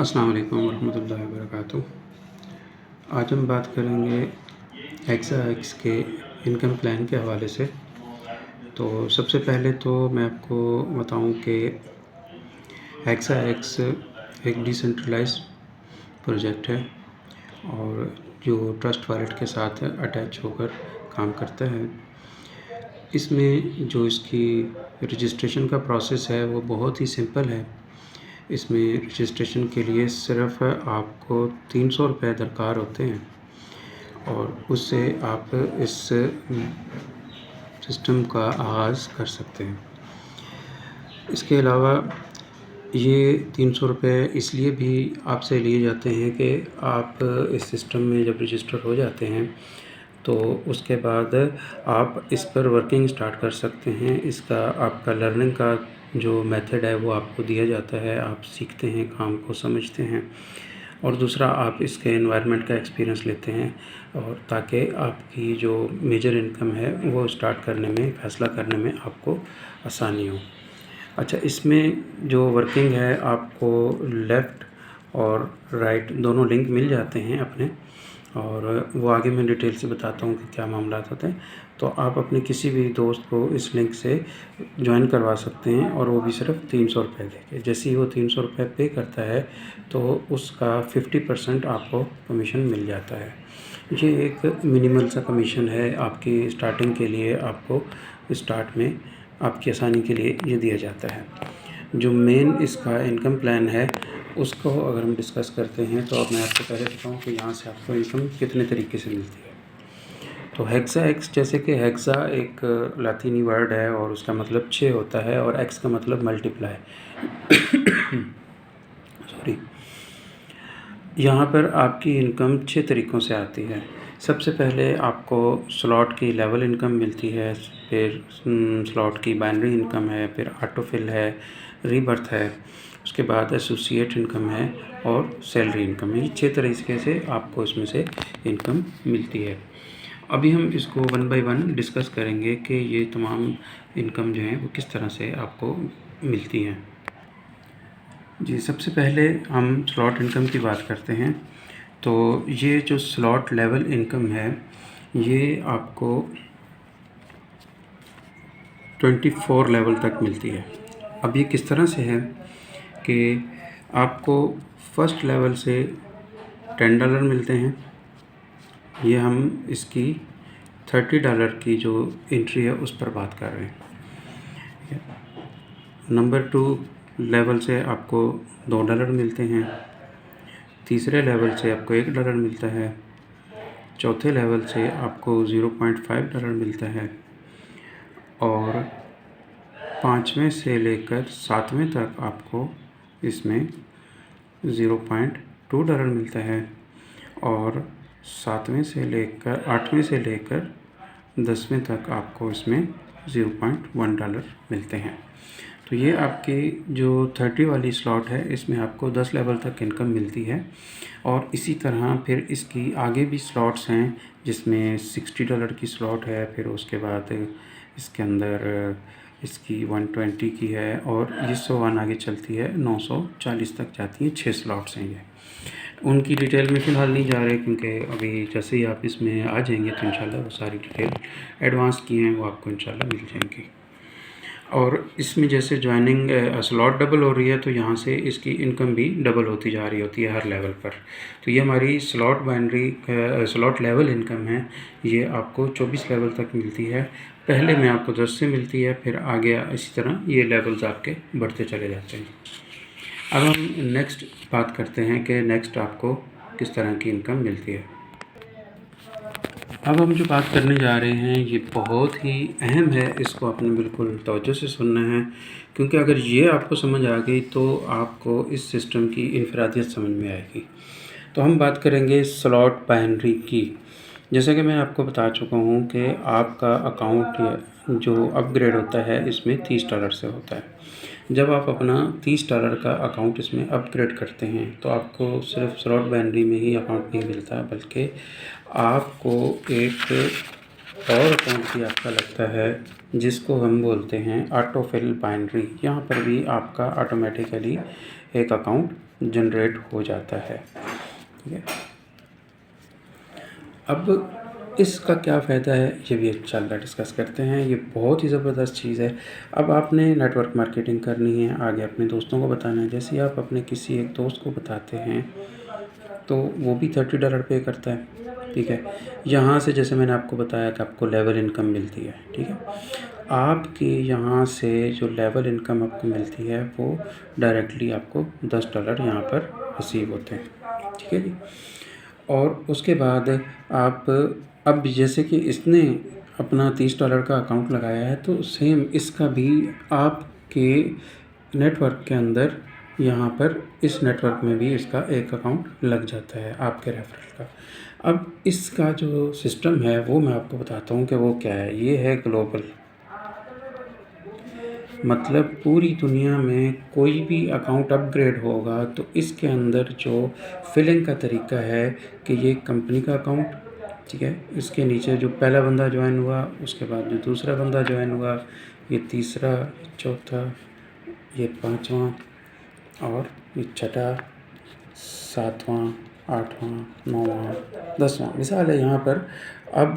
अस्सलाम वालेकुम वरहमतुल्लाहि वबरकातुहू। आज हम बात करेंगे हेक्सा एक्स के इनकम प्लान के हवाले से। तो सबसे पहले तो मैं आपको बताऊं कि हेक्सा एक्स एक डिसेंट्रलाइज्ड प्रोजेक्ट है और जो ट्रस्ट वॉलेट के साथ अटैच होकर काम करता है। इसमें जो इसकी रजिस्ट्रेशन का प्रोसेस है वो बहुत ही सिंपल है। इसमें रजिस्ट्रेशन के लिए सिर्फ़ आपको 300 रुपये दरकार होते हैं और उससे आप इस सिस्टम का आगाज़ कर सकते हैं। इसके अलावा ये 300 रुपये इसलिए भी आपसे लिए जाते हैं कि आप इस सिस्टम में जब रजिस्टर हो जाते हैं तो उसके बाद आप इस पर वर्किंग स्टार्ट कर सकते हैं। इसका आपका लर्निंग का जो मेथड है वो आपको दिया जाता है, आप सीखते हैं, काम को समझते हैं और दूसरा आप इसके एनवायरनमेंट का एक्सपीरियंस लेते हैं और ताकि आपकी जो मेजर इनकम है वो स्टार्ट करने में, फ़ैसला करने में आपको आसानी हो। अच्छा, इसमें जो वर्किंग है आपको लेफ़्ट और राइट दोनों लिंक मिल जाते हैं अपने, और वो आगे मैं डिटेल से बताता हूँ कि क्या मामलात होते हैं। तो आप अपने किसी भी दोस्त को इस लिंक से ज्वाइन करवा सकते हैं और वो भी सिर्फ 300 रुपये देके। जैसे ही वो 300 रुपये पे करता है तो उसका 50% आपको कमीशन मिल जाता है। ये एक मिनिमल सा कमीशन है आपकी स्टार्टिंग के लिए, आपको स्टार्ट में आपकी आसानी के लिए ये दिया जाता है। जो मेन इसका इनकम प्लान है उसको अगर हम डिस्कस करते हैं तो अब मैं आपको पहले बताऊँ कि यहाँ से आपको इनकम कितने तरीके से मिलती है। तो हेक्सा एक्स, जैसे कि हेक्सा एक लातीनी वर्ड है और उसका मतलब 6 होता है और एक्स का मतलब मल्टीप्लाई सॉरी। यहाँ पर आपकी इनकम 6 तरीक़ों से आती है। सबसे पहले आपको स्लॉट की लेवल इनकम मिलती है, फिर स्लॉट की बाइनरी इनकम है, फिर ऑटोफिल है, रीबर्थ है, उसके बाद एसोसिएट इनकम है और सैलरी इनकम है। ये 6 तरीके से आपको इसमें से इनकम मिलती है। अभी हम इसको वन बाय वन डिस्कस करेंगे कि ये तमाम इनकम जो है वो किस तरह से आपको मिलती हैं। जी, सबसे पहले हम स्लॉट इनकम की बात करते हैं। तो ये जो स्लॉट लेवल इनकम है ये आपको 24 लेवल तक मिलती है। अब ये किस तरह से है कि आपको फर्स्ट लेवल से $10 मिलते हैं। ये हम इसकी $30 की जो एंट्री है उस पर बात कर रहे हैं। नंबर 2 लेवल से आपको $2 मिलते हैं। तीसरे लेवल से आपको $1 मिलता है। चौथे लेवल से आपको $0.5 मिलता है और 5वें से लेकर 7वें तक आपको इसमें $0.2 मिलता है और 7वें से लेकर 8वें से लेकर 10वें तक आपको इसमें $0.1 मिलते हैं। तो ये आपकी जो 30 वाली स्लॉट है इसमें आपको 10 लेवल तक इनकम मिलती है और इसी तरह फिर इसकी आगे भी स्लॉट्स हैं जिसमें $60 की स्लॉट है, फिर उसके बाद इसके अंदर इसकी 120 की है और ये 101 आगे चलती है, 940 तक जाती है। 6 स्लॉट्स हैं ये। उनकी डिटेल में फ़िलहाल नहीं जा रहे क्योंकि अभी जैसे ही आप इसमें आ जाएंगे तो इंशाल्लाह वो सारी डिटेल एडवांस की हैं वो आपको इंशाल्लाह मिल जाएंगी। और इसमें जैसे ज्वाइनिंग स्लॉट डबल हो रही है तो यहाँ से इसकी इनकम भी डबल होती जा रही होती है हर लेवल पर। तो ये हमारी slot binary slot level income है, ये आपको 24 लेवल तक मिलती है। पहले में आपको 10 से मिलती है, फिर आगे इसी तरह ये लेवल्स आपके बढ़ते चले जाते हैं। अब हम नेक्स्ट बात करते हैं कि नेक्स्ट आपको किस तरह की इनकम मिलती है। अब हम जो बात करने जा रहे हैं ये बहुत ही अहम है, इसको आपने बिल्कुल तवज्जो से सुनना है क्योंकि अगर ये आपको समझ आ गई तो आपको इस सिस्टम की इनफरादियत समझ में आएगी। तो हम बात करेंगे स्लॉट बाइनरी की। जैसा कि मैं आपको बता चुका हूँ कि आपका अकाउंट जो अपग्रेड होता है इसमें $30 से होता है। जब आप अपना $30 का अकाउंट इसमें अपग्रेड करते हैं तो आपको सिर्फ स्लॉट बाइनरी में ही अकाउंट नहीं मिलता बल्कि आपको एक और अकाउंट भी आपका लगता है जिसको हम बोलते हैं ऑटोफिल बाइनरी। यहाँ पर भी आपका ऑटोमेटिकली एक अकाउंट जनरेट हो जाता है। ठीक है, अब इसका क्या फ़ायदा है ये भी इंशाल्लाह डिस्कस करते हैं। ये बहुत ही ज़बरदस्त चीज़ है। अब आपने नेटवर्क मार्केटिंग करनी है, आगे अपने दोस्तों को बताना है। जैसे आप अपने किसी एक दोस्त को बताते हैं तो वो भी $30 पे करता है। ठीक है, यहाँ से जैसे मैंने आपको बताया कि आपको लेवल इनकम मिलती है। ठीक है, आपके यहाँ से जो लेवल इनकम आपको मिलती है वो डायरेक्टली आपको $10 यहाँ पर रिसीव होते हैं। ठीक है जी, और उसके बाद आप अब जैसे कि इसने अपना $30 का अकाउंट लगाया है तो सेम इसका भी आपके नेटवर्क के अंदर यहाँ पर इस नेटवर्क में भी इसका एक अकाउंट लग जाता है आपके रेफरल का। अब इसका जो सिस्टम है वो मैं आपको बताता हूँ कि वो क्या है। ये है ग्लोबल, मतलब पूरी दुनिया में कोई भी अकाउंट अपग्रेड होगा तो इसके अंदर जो फिलिंग का तरीका है कि ये कंपनी का अकाउंट, ठीक है, इसके नीचे जो पहला बंदा ज्वाइन हुआ, उसके बाद जो दूसरा बंदा ज्वाइन हुआ, ये तीसरा, चौथा, ये पांचवा और ये छठा, सातवां, आठवां, नौवां, 10वां। मिसाल है यहाँ पर अब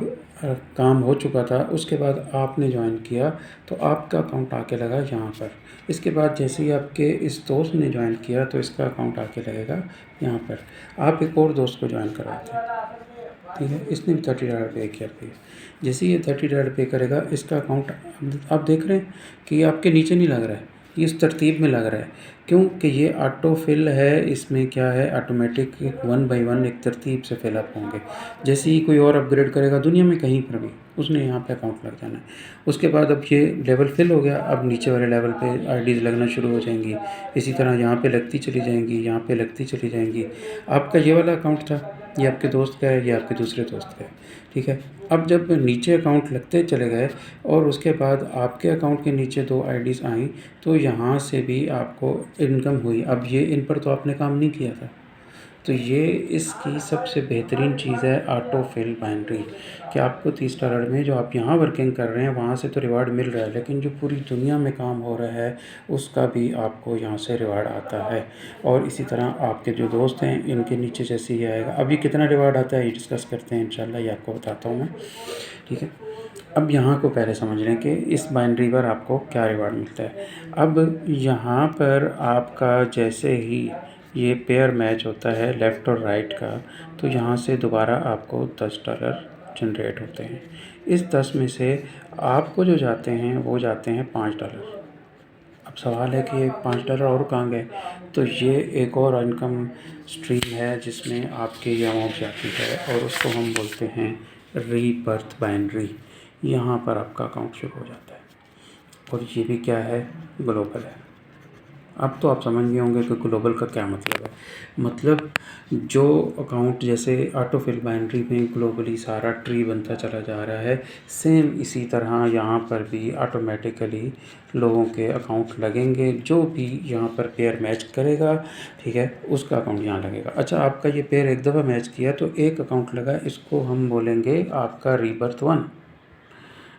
काम हो चुका था, उसके बाद आपने ज्वाइन किया तो आपका अकाउंट आके लगा यहाँ पर। इसके बाद जैसे ही आपके इस दोस्त ने ज्वाइन किया तो इसका अकाउंट आके लगेगा यहाँ पर। आप एक और दोस्त को ज्वाइन कराते हैं, ठीक है, इसने भी $30 पे किया पे। जैसे ये $30 पे करेगा इसका अकाउंट आप देख रहे हैं कि ये आपके नीचे नहीं लग रहा है, ये इस तरतीब में लग रहा है। क्योंकि ये ऑटो फिल है, इसमें क्या है ऑटोमेटिक 1 बाय 1 एक तरतीब से फिलअप होंगे। जैसे ही कोई और अपग्रेड करेगा दुनिया में कहीं पर भी उसने यहाँ पे अकाउंट लग जाना है। उसके बाद अब ये लेवल फिल हो गया, अब नीचे वाले लेवल पे आईडीज़ लगना शुरू हो जाएंगी। इसी तरह यहाँ पे लगती चली जाएंगी, यहाँ पे लगती चली जाएंगी। आपका ये वाला अकाउंट था, ये आपके दोस्त का है, ये आपके दूसरे दोस्त का है। ठीक है, अब जब नीचे अकाउंट लगते चले गए और उसके बाद आपके अकाउंट के नीचे 2 आईडीज़ आई तो यहाँ से भी आपको इनकम हुई। अब ये इन पर तो आपने काम नहीं किया था, तो ये इसकी सबसे बेहतरीन चीज़ है ऑटो फिल बाइनरी, कि आपको $30 में जो आप यहाँ वर्किंग कर रहे हैं वहाँ से तो रिवार्ड मिल रहा है, लेकिन जो पूरी दुनिया में काम हो रहा है उसका भी आपको यहाँ से रिवार्ड आता है। और इसी तरह आपके जो दोस्त हैं इनके नीचे जैसे ही आएगा, अभी कितना रिवार्ड आता है ये डिस्कस करते हैं इंशाल्लाह, ये आपको बताता हूँ मैं। ठीक है, अब यहाँ को पहले समझ लें कि इस बाइनरी पर आपको क्या रिवार्ड मिलता है। अब यहाँ पर आपका जैसे ही ये पेयर मैच होता है लेफ़्ट और राइट का, तो यहाँ से दोबारा आपको $10 जनरेट होते हैं। इस 10 में से आपको जो जाते हैं वो जाते हैं $5। अब सवाल है कि ये $5 और कहाँ गए, तो ये एक और इनकम स्ट्रीम है जिसमें आपके ये अमाउंट जाती है और उसको हम बोलते हैं रीबर्थ बाइनरी। यहाँ पर आपका अकाउंट शुरू हो जाता है और ये भी क्या है, ग्लोबल है। अब तो आप समझ गए होंगे कि ग्लोबल का क्या मतलब है। मतलब जो अकाउंट जैसे ऑटो फिल बाइनरी में ग्लोबली सारा ट्री बनता चला जा रहा है, सेम इसी तरह यहाँ पर भी ऑटोमेटिकली लोगों के अकाउंट लगेंगे। जो भी यहाँ पर पेयर मैच करेगा, ठीक है, उसका अकाउंट यहाँ लगेगा। अच्छा, आपका ये पेयर एक दफ़ा मैच किया तो एक अकाउंट लगा, इसको हम बोलेंगे आपका रीबर्थ 1।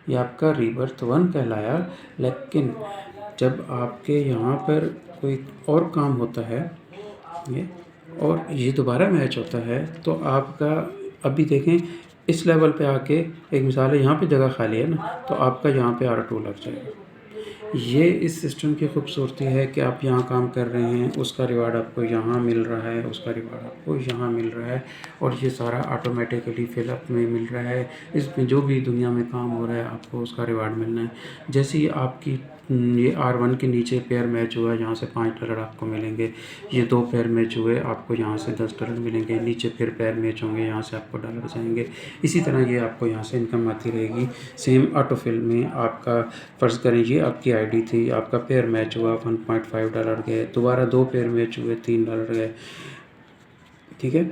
ये आपका रीबर्थ 1 कहलाया। लेकिन जब आपके यहाँ पर कोई और काम होता है ये और ये दोबारा मैच होता है तो आपका, अभी देखें इस लेवल पे आके एक मिसाल है यहाँ पे जगह खाली है ना, तो आपका यहाँ पे R2 लग जाएगा। ये इस सिस्टम की खूबसूरती है कि आप यहाँ काम कर रहे हैं, उसका रिवार्ड आपको यहाँ मिल रहा है, उसका रिवार्ड आपको यहाँ मिल रहा है और ये सारा ऑटोमेटिकली फिलअप में मिल रहा है। इसमें जो भी दुनिया में काम हो रहा है आपको उसका रिवार्ड मिलना है। जैसे ही आपकी ये R1 के नीचे पेयर मैच हुआ, यहाँ से $5 आपको मिलेंगे। ये 2 पेयर मैच हुए, आपको यहाँ से $10 मिलेंगे। नीचे फिर पेयर मैच होंगे, यहाँ से आपको डॉलर जाएंगे। इसी तरह ये आपको यहाँ से इनकम आती रहेगी। सेम ऑटो फिल में आपका फ़र्ज़ करें ये आपकी आईडी थी, आपका पेयर मैच हुआ, $1.5 गए, दोबारा 2 पेयर मैच हुए, $3 गए। ठीक है,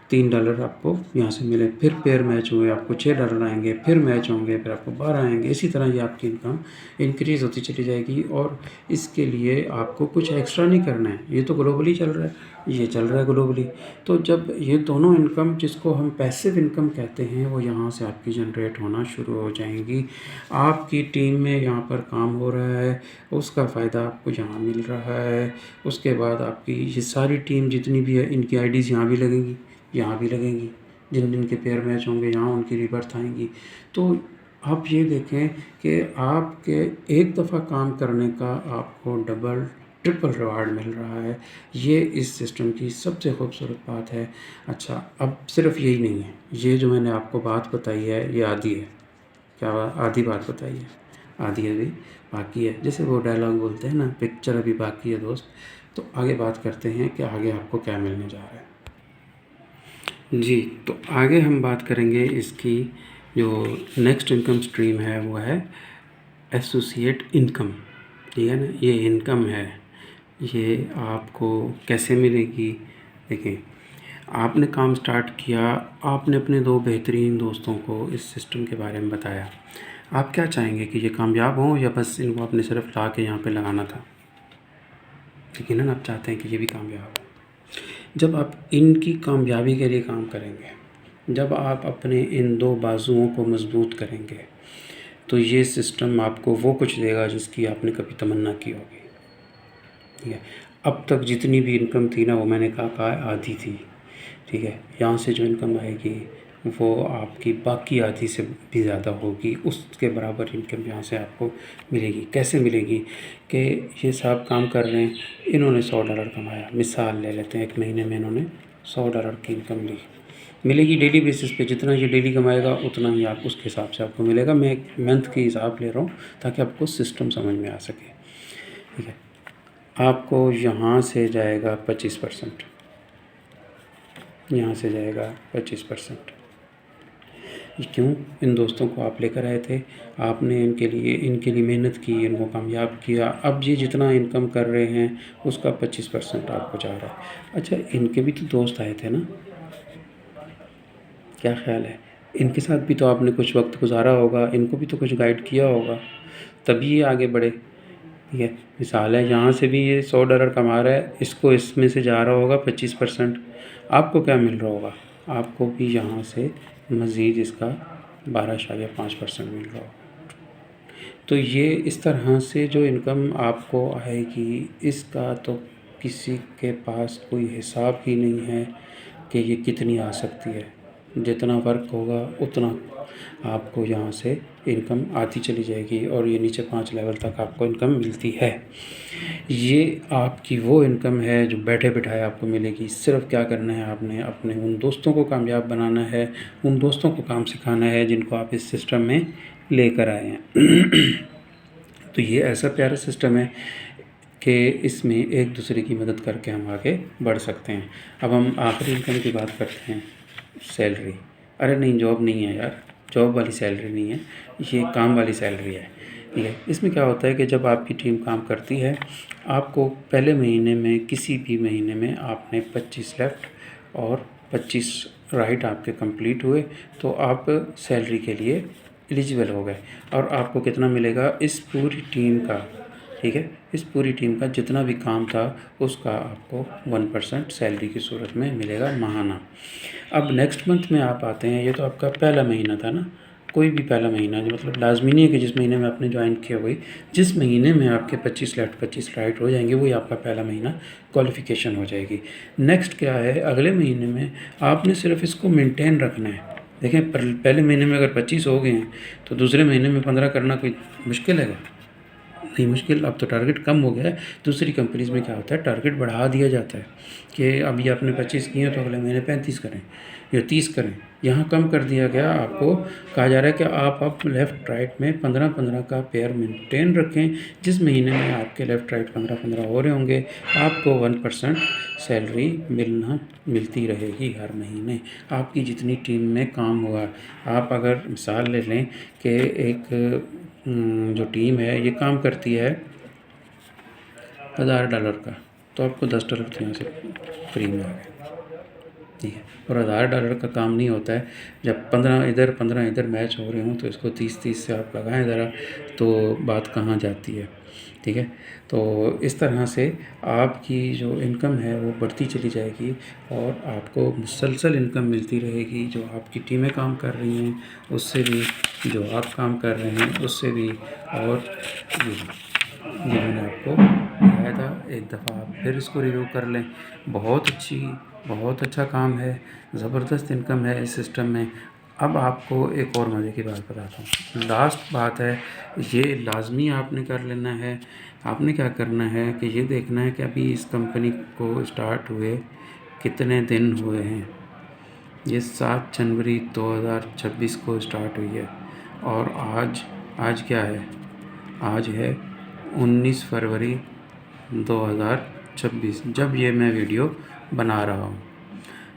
$3 आपको यहाँ से मिले, फिर पेयर मैच हुए आपको $6 आएंगे, फिर मैच होंगे फिर आपको 12 आएंगे। इसी तरह ये आपकी इनकम इंक्रीज़ होती चली जाएगी और इसके लिए आपको कुछ एक्स्ट्रा नहीं करना है। ये तो ग्लोबली चल रहा है, ये चल रहा है ग्लोबली। तो जब ये दोनों इनकम, जिसको हम पैसिव इनकम कहते हैं, वो यहाँ से आपकी जनरेट होना शुरू हो जाएंगी। आपकी टीम में यहाँ पर काम हो रहा है, उसका फ़ायदा आपको यहाँ मिल रहा है। उसके बाद आपकी ये सारी टीम जितनी भी है, इनकी आईडीज़ यहाँ भी लगेंगी, यहाँ भी लगेंगी। जिन जिन के पेयर मैच होंगे यहाँ उनकी रिबर्थ आएंगी। तो आप ये देखें कि आपके एक दफ़ा काम करने का आपको डबल ट्रिपल रिवार्ड मिल रहा है। ये इस सिस्टम की सबसे खूबसूरत बात है। अच्छा, अब सिर्फ यही नहीं है, ये जो मैंने आपको बात बताई है ये आधी है। क्या आधी बात बताई है? आधी अभी बाकी है। जैसे वो डायलॉग बोलते हैं ना, पिक्चर अभी बाकी है दोस्त। तो आगे बात करते हैं कि आगे आपको क्या मिलने जा रहा है। जी, तो आगे हम बात करेंगे इसकी जो नेक्स्ट इनकम स्ट्रीम है वो है एसोसिएट इनकम। ठीक है ना, ये इनकम है, ये आपको कैसे मिलेगी? देखिए, आपने काम स्टार्ट किया, आपने अपने 2 बेहतरीन दोस्तों को इस सिस्टम के बारे में बताया। आप क्या चाहेंगे कि ये कामयाब हों या बस इनको आपने सिर्फ ला के यहाँ पे लगाना था? यकीनन आप चाहते हैं कि ये भी कामयाब हो। जब आप इनकी कामयाबी के लिए काम करेंगे, जब आप अपने इन 2 बाजुओं को मजबूत करेंगे, तो ये सिस्टम आपको वो कुछ देगा जिसकी आपने कभी तमन्ना की होगी। ठीक है, अब तक जितनी भी इनकम थी ना, वो मैंने कहा आधी थी। ठीक है, यहाँ से जो इनकम आएगी वो आपकी बाकी आधी से भी ज़्यादा होगी, उसके बराबर इनकम यहाँ से आपको मिलेगी। कैसे मिलेगी? कि ये साहब काम कर रहे हैं, इन्होंने $100 कमाया, मिसाल ले लेते हैं, एक महीने में इन्होंने $100 की इनकम ली, मिलेगी डेली बेसिस पे। जितना ये डेली कमाएगा उतना ही आप उसके हिसाब से आपको मिलेगा। मैं एक मंथ की हिसाब ले रहा हूँ ताकि आपको सिस्टम समझ में आ सके। ठीक है, आपको यहाँ से जाएगा 25%, यहाँ से जाएगा 25%। क्यों? इन दोस्तों को आप लेकर आए थे, आपने इनके लिए मेहनत की, इनको कामयाब किया। अब ये जितना इनकम कर रहे हैं उसका 25% आपको जा रहा है। अच्छा, इनके भी तो दोस्त आए थे ना, क्या ख्याल है? इनके साथ भी तो आपने कुछ वक्त गुजारा होगा, इनको भी तो कुछ गाइड किया होगा, तभी ये आगे बढ़े। ठीक है, मिसाल है, यहाँ से भी ये $100 कमा रहा है, इसको इसमें से जा रहा होगा 25%। आपको क्या मिल रहा होगा? आपको भी यहाँ से मज़ीद इसका 12.5% मिल रहा होगा। तो ये इस तरह से जो इनकम आपको आएगी, इसका तो किसी के पास कोई हिसाब ही नहीं है कि ये कितनी आ सकती है। जितना वर्क होगा उतना आपको यहाँ से इनकम आती चली जाएगी और ये नीचे 5 लेवल तक आपको इनकम मिलती है। ये आपकी वो इनकम है जो बैठे बिठाए आपको मिलेगी। सिर्फ क्या करना है, आपने अपने उन दोस्तों को कामयाब बनाना है, उन दोस्तों को काम सिखाना है जिनको आप इस सिस्टम में लेकर आए हैं। तो ये ऐसा प्यारा सिस्टम है कि इसमें एक दूसरे की मदद करके हम आगे बढ़ सकते हैं। अब हम आखिरी इनकम की बात करते हैं, सैलरी। अरे नहीं, जॉब नहीं है यार, जॉब वाली सैलरी नहीं है, ये काम वाली सैलरी है। ठीक है, इसमें क्या होता है कि जब आपकी टीम काम करती है, आपको पहले महीने में, किसी भी महीने में आपने 25 लेफ़्ट और 25 राइट आपके कंप्लीट हुए, तो आप सैलरी के लिए एलिजिबल हो गए। और आपको कितना मिलेगा? इस पूरी टीम का, ठीक है, इस पूरी टीम का जितना भी काम था उसका आपको 1% सैलरी की सूरत में मिलेगा माहाना। अब नेक्स्ट मंथ में आप आते हैं, ये तो आपका पहला महीना था ना, कोई भी पहला महीना, जो मतलब लाजमी नहीं है कि जिस महीने में आपने ज्वाइन किया हुई, जिस महीने में आपके 25 लेफ्ट 25 राइट हो जाएंगे वही आपका पहला महीना क्वालिफिकेशन हो जाएगी। नेक्स्ट क्या है, अगले महीने में आपने सिर्फ इसको मेंटेन रखना है। देखें, पहले महीने में अगर 25 हो गए हैं तो दूसरे महीने में 15 करना कोई मुश्किल है? नहीं मुश्किल। अब तो टारगेट कम हो गया है। दूसरी कंपनीज़ में क्या होता है, टारगेट बढ़ा दिया जाता है कि अब ये आपने 25 किए तो अगले महीने 35 करें या 30 करें। यहाँ कम कर दिया गया, आपको कहा जा रहा है कि आप अब लेफ़्ट राइट में 15-15 का पेयर मेंटेन रखें। जिस महीने में आपके लेफ़्ट राइट 15-15 हो रहे होंगे, आपको 1% सैलरी मिलती रहेगी हर महीने, आपकी जितनी टीम में काम हुआ। आप अगर मिसाल ले लें कि एक जो टीम है ये काम करती है $1000 का, तो आपको $10 तो यहाँ से फ्री में आ गए। ठीक है। और $1000 का काम नहीं होता है। जब 15 इधर मैच हो रहे हों तो इसको 30 से आप लगाएं ज़रा, तो बात कहाँ जाती है। ठीक है। तो इस तरह से आपकी जो इनकम है वो बढ़ती चली जाएगी और आपको मुसलसल इनकम मिलती रहेगी। जो आपकी टीमें काम कर रही हैं उससे भी, जो आप काम कर रहे हैं उससे भी। और ये मैंने आपको बताया था, एक दफ़ा आप फिर इसको रिव्यू कर लें। बहुत अच्छा काम है, ज़बरदस्त इनकम है इस सिस्टम में। अब आपको एक और मज़े की बात बताता हूँ। लास्ट बात है, ये लाज़मी आपने कर लेना है। आपने क्या करना है कि ये देखना है कि अभी इस कंपनी को स्टार्ट हुए कितने दिन हुए हैं। ये 7 जनवरी 2026 को स्टार्ट हुई है और आज क्या है? आज है 19 फरवरी 2026, जब ये मैं वीडियो बना रहा हूँ।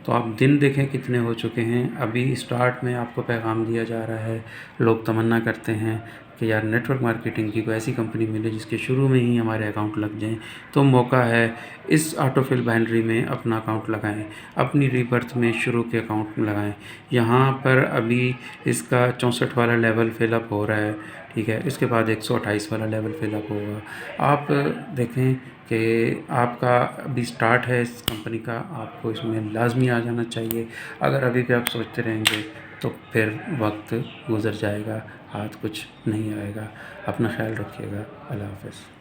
तो आप दिन देखें कितने हो चुके हैं। अभी स्टार्ट में आपको पैगाम दिया जा रहा है, लोग तमन्ना करते हैं कि यार नेटवर्क मार्केटिंग की कोई ऐसी कंपनी मिले जिसके शुरू में ही हमारे अकाउंट लग जाएं। तो मौका है, इस ऑटोफिल बाइनरी में अपना अकाउंट लगाएं, अपनी रीबर्थ में शुरू के अकाउंट लगाएं। यहाँ पर अभी इसका 64 वाला लेवल फिलअप हो रहा है। ठीक है। इसके बाद 128 वाला लेवल फिलअप होगा। आप देखें कि आपका अभी स्टार्ट है इस कंपनी का, आपको इसमें लाजमी आ जाना चाहिए। अगर अभी भी आप सोचते रहेंगे तो फिर वक्त गुज़र जाएगा, हाथ कुछ नहीं आएगा। अपना ख्याल रखिएगा। अल्लाह हाफ़िज़।